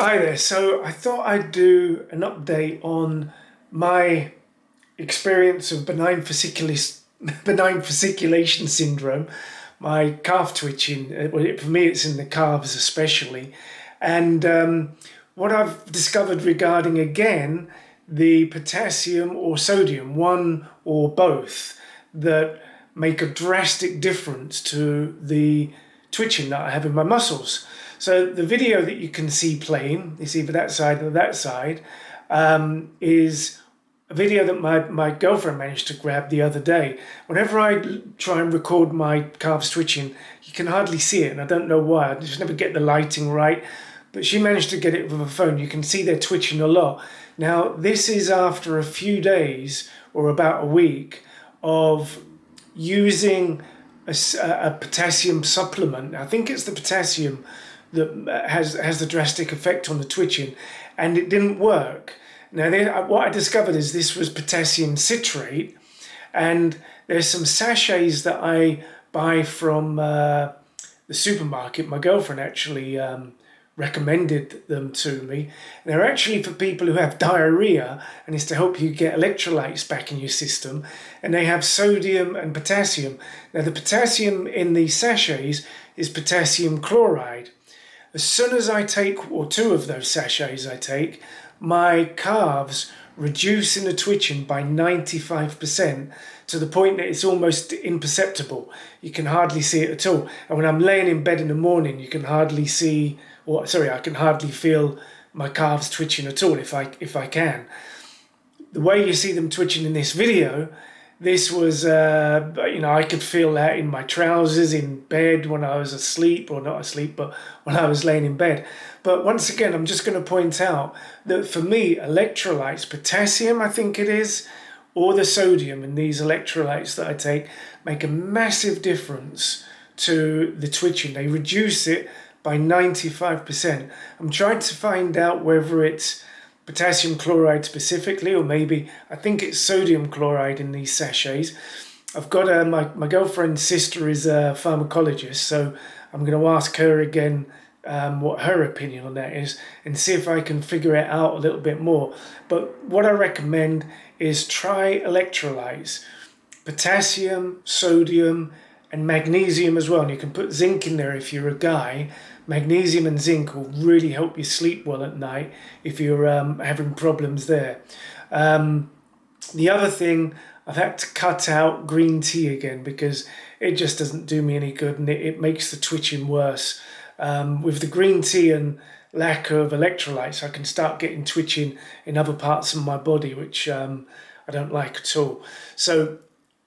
Hi there. So I thought I'd do an update on my experience of benign fasciculation syndrome, my calf twitching. For me, it's in the calves especially. And what I've discovered regarding, again, the potassium or sodium, one or both, that make a drastic difference to the twitching that I have in my muscles. So the video that you can see playing, it's either that side or that side, is a video that my girlfriend managed to grab the other day. Whenever I try and record my calves twitching, you can hardly see it, and I don't know why. I just never get the lighting right. But she managed to get it with her phone. You can see they're twitching a lot. Now, this is after a few days or about a week of using a potassium supplement. I think it's the potassium that has the drastic effect on the twitching, and it didn't work. Now, what I discovered is this was potassium citrate, and there's some sachets that I buy from the supermarket. My girlfriend actually recommended them to me. They're actually for people who have diarrhea, and it's to help you get electrolytes back in your system. And they have sodium and potassium. Now, the potassium in these sachets is potassium chloride. As soon as I take, or two of those sachets I take, my calves reduce in the twitching by 95%, to the point that it's almost imperceptible. You can hardly see it at all. And when I'm laying in bed in the morning, you can hardly see, I can hardly feel my calves twitching at all if I can. The way you see them twitching in this video, this was, I could feel that in my trousers, in bed when I was asleep, or not asleep, but when I was laying in bed. But once again, I'm just going to point out that for me, electrolytes, potassium, I think it is, or the sodium in these electrolytes that I take, make a massive difference to the twitching. They reduce it by 95%. I'm trying to find out whether it's potassium chloride specifically, or maybe I think it's sodium chloride in these sachets. I've got my girlfriend's sister is a pharmacologist, so I'm going to ask her again what her opinion on that is, and see if I can figure it out a little bit more. But what I recommend is try electrolytes, potassium, sodium, and magnesium as well. And you can put zinc in there if you're a guy. Magnesium and zinc will really help you sleep well at night if you're having problems there. The other thing, I've had to cut out green tea again because it just doesn't do me any good, and it makes the twitching worse. With the green tea and lack of electrolytes, I can start getting twitching in other parts of my body, which I don't like at all. So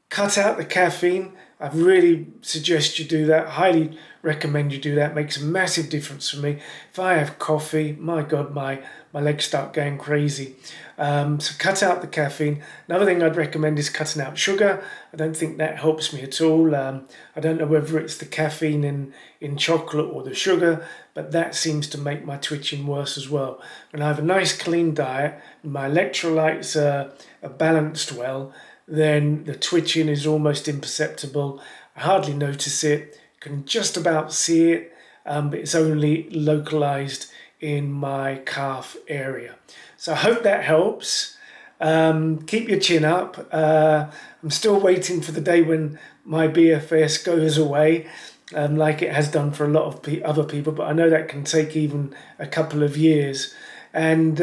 cut out the caffeine. I really suggest you do that. Highly recommend you do that. Makes a massive difference for me. If I have coffee, my God, my legs start going crazy. So cut out the caffeine. Another thing I'd recommend is cutting out sugar. I don't think that helps me at all. I don't know whether it's the caffeine in chocolate or the sugar, but that seems to make my twitching worse as well. When I have a nice clean diet, and my electrolytes are balanced well, then the twitching is almost imperceptible. I hardly notice it. Can just about see it, but it's only localized in my calf area. So I hope that helps. Keep your chin up. I'm still waiting for the day when my BFS goes away, like it has done for a lot of other people, but I know that can take even a couple of years. And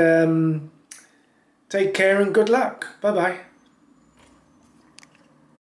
take care and good luck. Bye-bye.